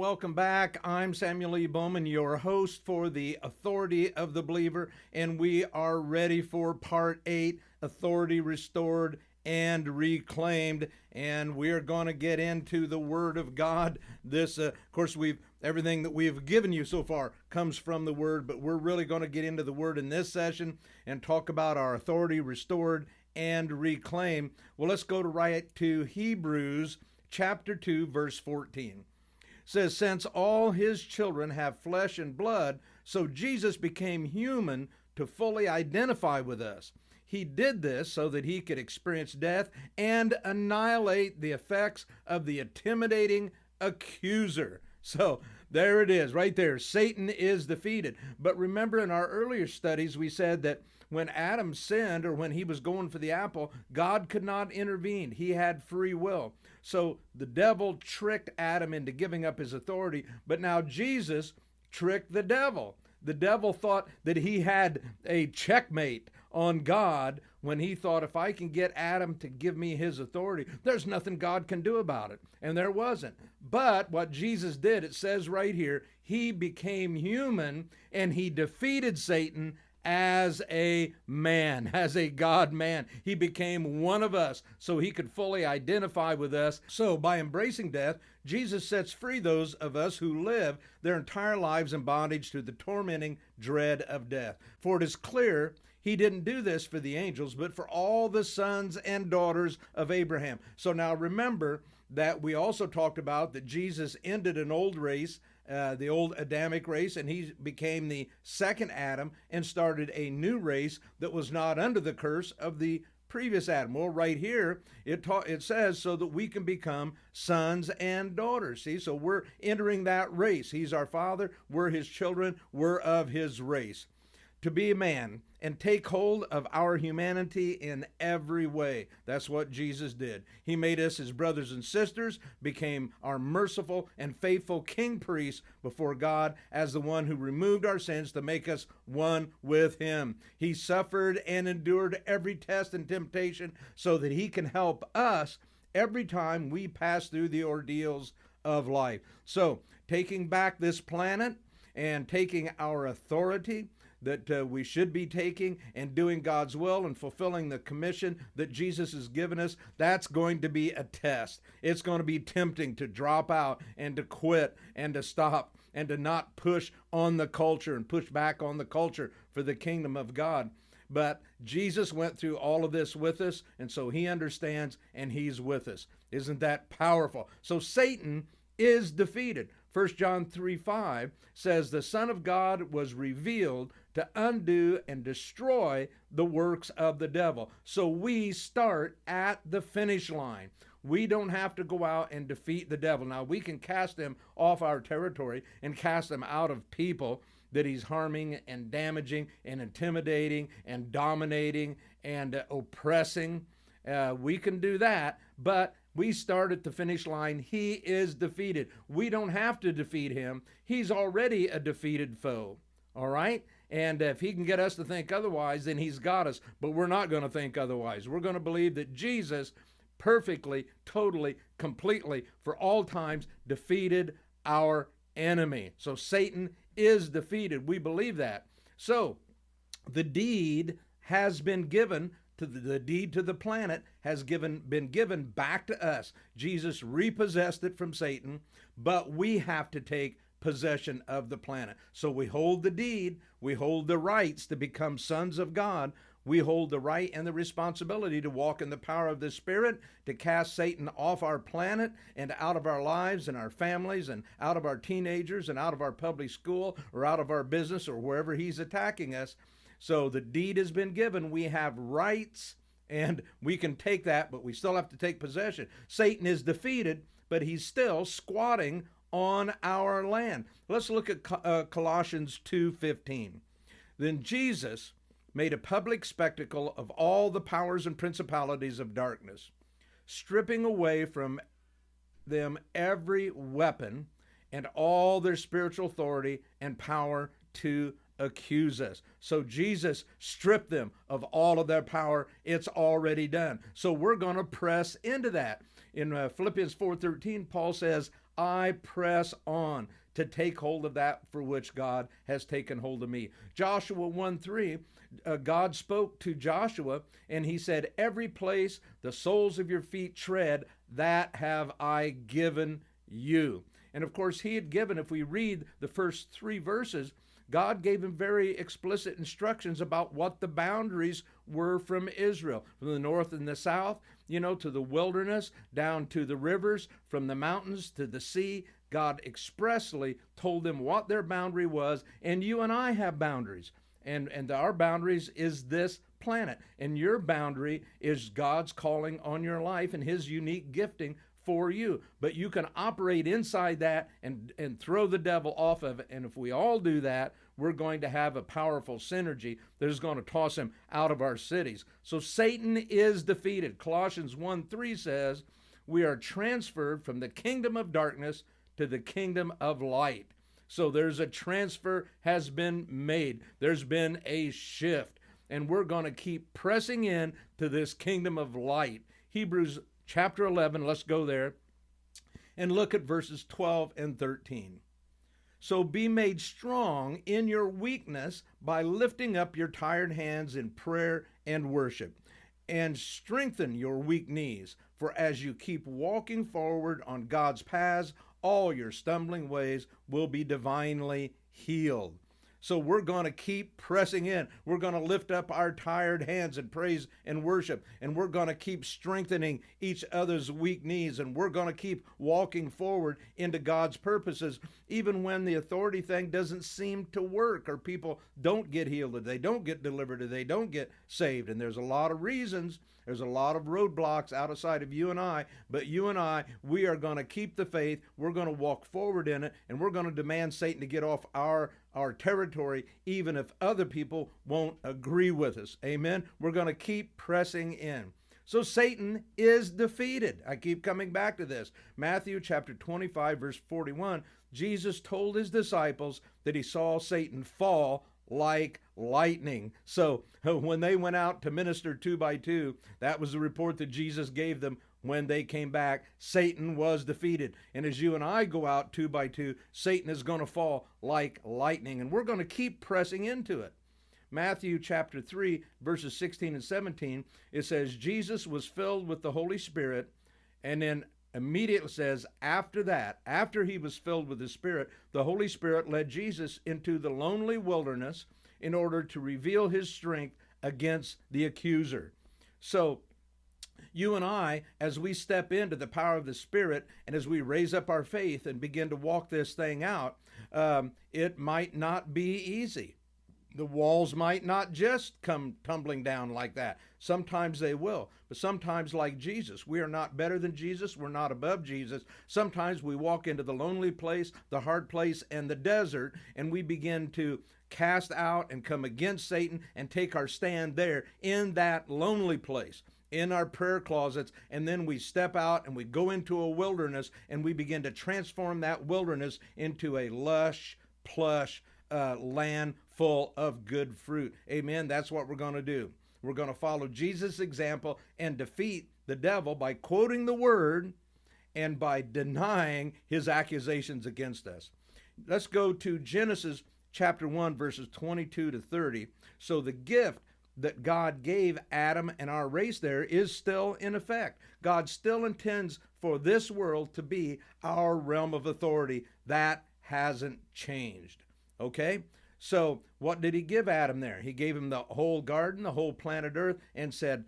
welcome back. I'm Samuel E. Bowman, your host for the Authority of the Believer, and we are ready for Part 8, Authority Restored and Reclaimed, and we're going to get into the Word of God. This, of course, everything that we've given you so far comes from the Word, but we're really going to get into the Word in this session and talk about our authority restored and reclaimed. Well, let's go right to Hebrews chapter 2, verse 14. Says, since all his children have flesh and blood, so Jesus became human to fully identify with us. He did this so that he could experience death and annihilate the effects of the intimidating accuser. So there it is right there. Satan is defeated. But remember, in our earlier studies, we said that when Adam sinned, or when he was going for the apple, God could not intervene. He had free will. So the devil tricked Adam into giving up his authority, but now Jesus tricked the devil. The devil thought that he had a checkmate on God when he thought, if I can get Adam to give me his authority, there's nothing God can do about it. And there wasn't. But what Jesus did, it says right here, he became human and he defeated Satan as a man, as a God man. He became one of us so he could fully identify with us. So by embracing death, Jesus sets free those of us who live their entire lives in bondage to the tormenting dread of death. For it is clear he didn't do this for the angels, but for all the sons and daughters of Abraham. So now remember that we also talked about that Jesus ended an old race, the old Adamic race, and he became the second Adam and started a new race that was not under the curse of the previous Adam. Well, right here, it says so that we can become sons and daughters. See, so we're entering that race. He's our father. We're his children. We're of his race. To be a man and take hold of our humanity in every way. That's what Jesus did. He made us his brothers and sisters, became our merciful and faithful king priest before God as the one who removed our sins to make us one with him. He suffered and endured every test and temptation so that he can help us every time we pass through the ordeals of life. So, taking back this planet and taking our authority that we should be taking and doing God's will and fulfilling the commission that Jesus has given us, that's going to be a test. It's going to be tempting to drop out and to quit and to stop and to not push on the culture and push back on the culture for the kingdom of God. But Jesus went through all of this with us, and so he understands and he's with us. Isn't that powerful? So Satan is defeated. 1 John 3:5 says, the Son of God was revealed to undo and destroy the works of the devil. So we start at the finish line. We don't have to go out and defeat the devil. Now, we can cast him off our territory and cast him out of people that he's harming and damaging and intimidating and dominating and oppressing. We can do that, but we start at the finish line. He is defeated. We don't have to defeat him. He's already a defeated foe. All right? And if he can get us to think otherwise, then he's got us. But we're not going to think otherwise. We're going to believe that Jesus perfectly, totally, completely, for all times, defeated our enemy. So Satan is defeated. We believe that. So the deed has been given to the deed to the planet has been given back to us. Jesus repossessed it from Satan, but we have to take possession of the planet. So we hold the deed, we hold the rights to become sons of God, we hold the right and the responsibility to walk in the power of the Spirit, to cast Satan off our planet and out of our lives and our families and out of our teenagers and out of our public school or out of our business or wherever he's attacking us. So the deed has been given. We have rights and we can take that, but we still have to take possession. Satan is defeated, but he's still squatting on our land. Let's look at Colossians 2:15. Then Jesus made a public spectacle of all the powers and principalities of darkness, stripping away from them every weapon and all their spiritual authority and power to accuse us. So Jesus stripped them of all of their power. It's already done. So we're going to press into that. In Philippians 4:13, Paul says, I press on to take hold of that for which God has taken hold of me. Joshua 1:3, God spoke to Joshua and he said, every place the soles of your feet tread, that have I given you. And of course, he had given, if we read the first 3 verses, God gave him very explicit instructions about what the boundaries were from Israel, from the north and the south, to the wilderness, down to the rivers, from the mountains to the sea. God expressly told them what their boundary was, and you and I have boundaries. And our boundaries is this planet, and your boundary is God's calling on your life and his unique gifting for you. But you can operate inside that and throw the devil off of it. And if we all do that, we're going to have a powerful synergy that is going to toss him out of our cities. So Satan is defeated. Colossians 1:3 says, we are transferred from the kingdom of darkness to the kingdom of light. So there's a transfer has been made. There's been a shift. And we're going to keep pressing in to this kingdom of light. Hebrews chapter 11, let's go there and look at verses 12 and 13. So be made strong in your weakness by lifting up your tired hands in prayer and worship, and strengthen your weak knees. For as you keep walking forward on God's paths, all your stumbling ways will be divinely healed. So we're going to keep pressing in. We're going to lift up our tired hands in praise and worship. And we're going to keep strengthening each other's weak knees. And we're going to keep walking forward into God's purposes, even when the authority thing doesn't seem to work, or people don't get healed, or they don't get delivered, or they don't get saved. And there's a lot of reasons. There's a lot of roadblocks outside of you and I, but you and I, we are going to keep the faith. We're going to walk forward in it, and we're going to demand Satan to get off our territory, even if other people won't agree with us. Amen? We're going to keep pressing in. So Satan is defeated. I keep coming back to this. Matthew chapter 25, verse 41, Jesus told his disciples that he saw Satan fall like lightning. So when they went out to minister 2 by 2, that was the report that Jesus gave them when they came back. Satan was defeated. And as you and I go out 2 by 2, Satan is going to fall like lightning. And we're going to keep pressing into it. Matthew chapter 3, verses 16 and 17, it says, Jesus was filled with the Holy Spirit, and then immediately says, after that, after he was filled with the Spirit, the Holy Spirit led Jesus into the lonely wilderness in order to reveal his strength against the accuser. So you and I, as we step into the power of the Spirit and as we raise up our faith and begin to walk this thing out, it might not be easy. The walls might not just come tumbling down like that. Sometimes they will. But sometimes, like Jesus, we are not better than Jesus. We're not above Jesus. Sometimes we walk into the lonely place, the hard place, and the desert, and we begin to cast out and come against Satan and take our stand there in that lonely place, in our prayer closets, and then we step out and we go into a wilderness, and we begin to transform that wilderness into a lush, plush land full of good fruit. Amen. That's what we're going to do. We're going to follow Jesus' example and defeat the devil by quoting the word and by denying his accusations against us. Let's go to Genesis chapter 1, verses 22 to 30. So the gift that God gave Adam and our race there is still in effect. God still intends for this world to be our realm of authority. That hasn't changed. Okay? So what did he give Adam there? He gave him the whole garden, the whole planet Earth, and said,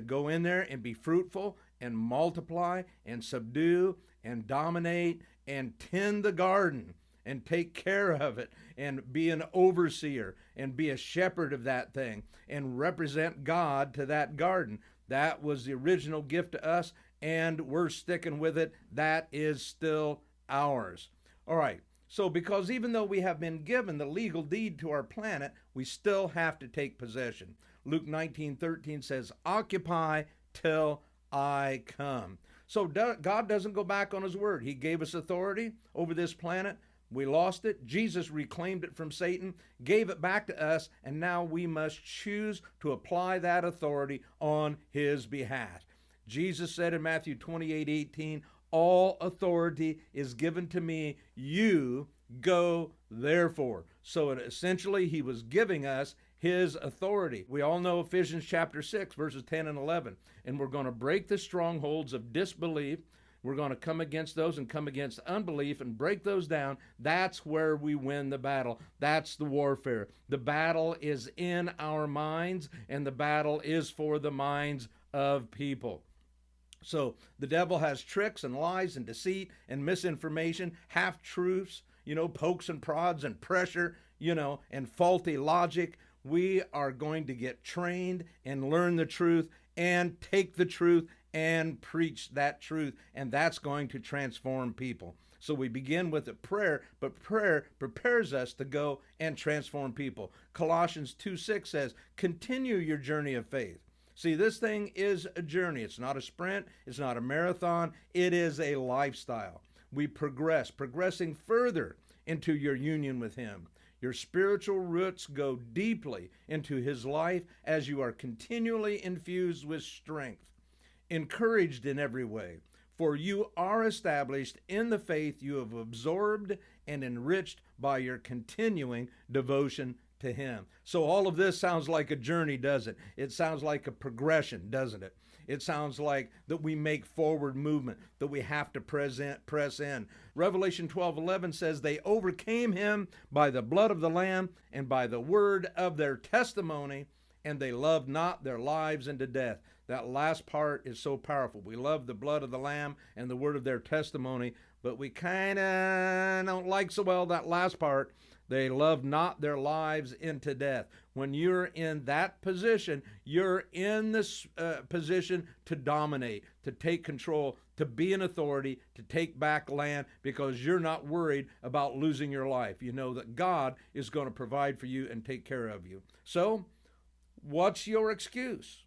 go in there and be fruitful and multiply and subdue and dominate and tend the garden and take care of it and be an overseer and be a shepherd of that thing and represent God to that garden. That was the original gift to us, and we're sticking with it. That is still ours. All right. So because even though we have been given the legal deed to our planet, we still have to take possession. Luke 19:13 says, occupy till I come. So God doesn't go back on his word. He gave us authority over this planet. We lost it. Jesus reclaimed it from Satan, gave it back to us, and now we must choose to apply that authority on his behalf. Jesus said in Matthew 28:18, All authority is given to me. You go therefore. So essentially, he was giving us his authority. We all know Ephesians chapter 6, verses 10 and 11. And we're going to break the strongholds of disbelief. We're going to come against those and come against unbelief and break those down. That's where we win the battle. That's the warfare. The battle is in our minds, and the battle is for the minds of people. So the devil has tricks and lies and deceit and misinformation, half-truths, pokes and prods and pressure, and faulty logic. We are going to get trained and learn the truth and take the truth and preach that truth, and that's going to transform people. So we begin with a prayer, but prayer prepares us to go and transform people. Colossians 2:6 says, continue your journey of faith. See, this thing is a journey. It's not a sprint. It's not a marathon. It is a lifestyle. We progress, progressing further into your union with him. Your spiritual roots go deeply into his life as you are continually infused with strength, encouraged in every way. For you are established in the faith you have absorbed and enriched by your continuing devotion to him. So all of this sounds like a journey, does it? It sounds like a progression, doesn't it? It sounds like that we make forward movement, that we have to press in. Revelation 12:11 says they overcame him by the blood of the Lamb and by the word of their testimony, and they loved not their lives unto death. That last part is so powerful. We love the blood of the Lamb and the word of their testimony, but we kind of don't like so well that last part. They love not their lives into death. When you're in that position, you're in this position to dominate, to take control, to be an authority, to take back land, because you're not worried about losing your life. You know that God is going to provide for you and take care of you. So, what's your excuse?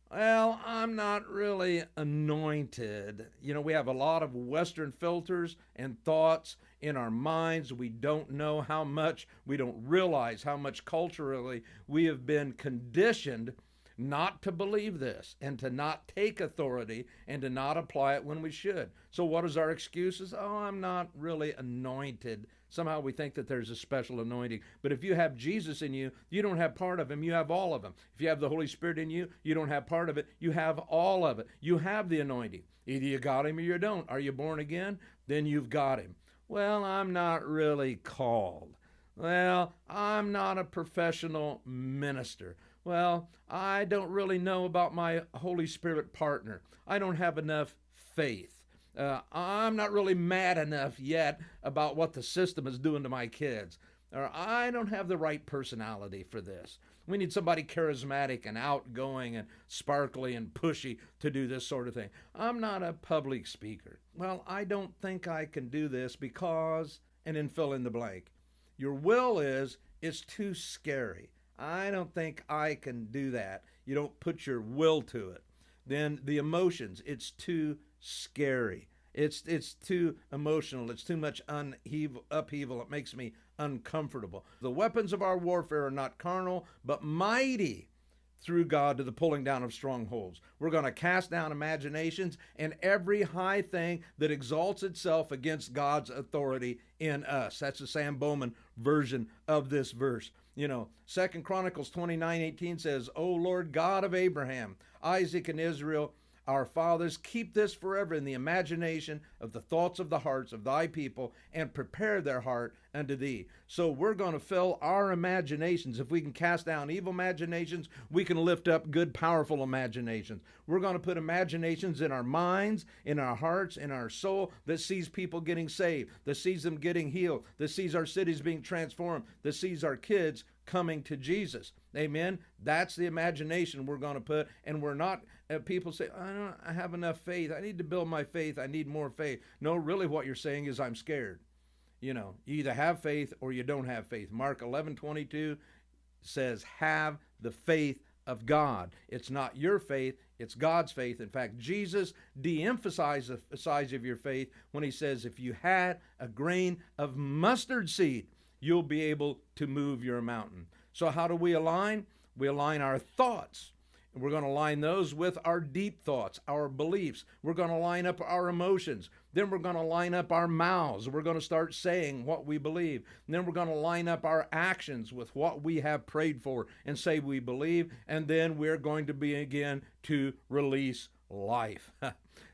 Well, I'm not really anointed. We have a lot of Western filters and thoughts in our minds. We don't know how much, we don't realize how much culturally we have been conditioned not to believe this and to not take authority and to not apply it when we should. So what is our excuses? Oh, I'm not really anointed. Somehow we think that there's a special anointing. But if you have Jesus in you, you don't have part of him, you have all of him. If you have the Holy Spirit in you, you don't have part of it, you have all of it. You have the anointing. Either you got him or you don't. Are you born again? Then you've got him. Well, I'm not really called. Well, I'm not a professional minister. Well, I don't really know about my Holy Spirit partner. I don't have enough faith. I'm not really mad enough yet about what the system is doing to my kids. Or I don't have the right personality for this. We need somebody charismatic and outgoing and sparkly and pushy to do this sort of thing. I'm not a public speaker. Well, I don't think I can do this because, and then fill in the blank. Your will is, it's too scary. I don't think I can do that. You don't put your will to it. Then the emotions, it's too scary. It's too emotional. It's too much upheaval. It makes me uncomfortable. The weapons of our warfare are not carnal, but mighty through God to the pulling down of strongholds. We're going to cast down imaginations and every high thing that exalts itself against God's authority in us. That's the Sam Bowman version of this verse. 2 Chronicles 29:18 says, O Lord God of Abraham, Isaac, and Israel, our fathers, keep this forever in the imagination of the thoughts of the hearts of thy people, and prepare their heart unto thee. So we're going to fill our imaginations. If we can cast down evil imaginations, we can lift up good, powerful imaginations. We're going to put imaginations in our minds, in our hearts, in our soul that sees people getting saved, that sees them getting healed, that sees our cities being transformed, that sees our kids coming to Jesus. Amen. That's the imagination we're going to put. And we're not, people say, I have enough faith. I need to build my faith. I need more faith. No, really what you're saying is I'm scared. You either have faith or you don't have faith. Mark 11:22 says, have the faith of God. It's not your faith, it's God's faith. In fact, Jesus de-emphasized the size of your faith when he says, if you had a grain of mustard seed, you'll be able to move your mountain. So how do we align? We align our thoughts. We're going to line those with our deep thoughts, our beliefs. We're going to line up our emotions. Then we're going to line up our mouths. We're going to start saying what we believe. And then we're going to line up our actions with what we have prayed for and say we believe. And then we're going to begin to release life.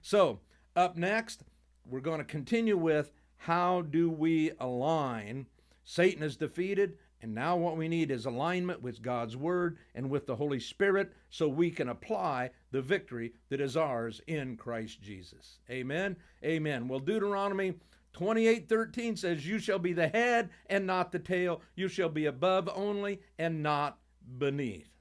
So, up next, we're going to continue with how do we align? Satan is defeated, and now what we need is alignment with God's Word and with the Holy Spirit so we can apply the victory that is ours in Christ Jesus. Amen? Amen. Well, Deuteronomy 28:13 says, you shall be the head and not the tail. You shall be above only and not beneath.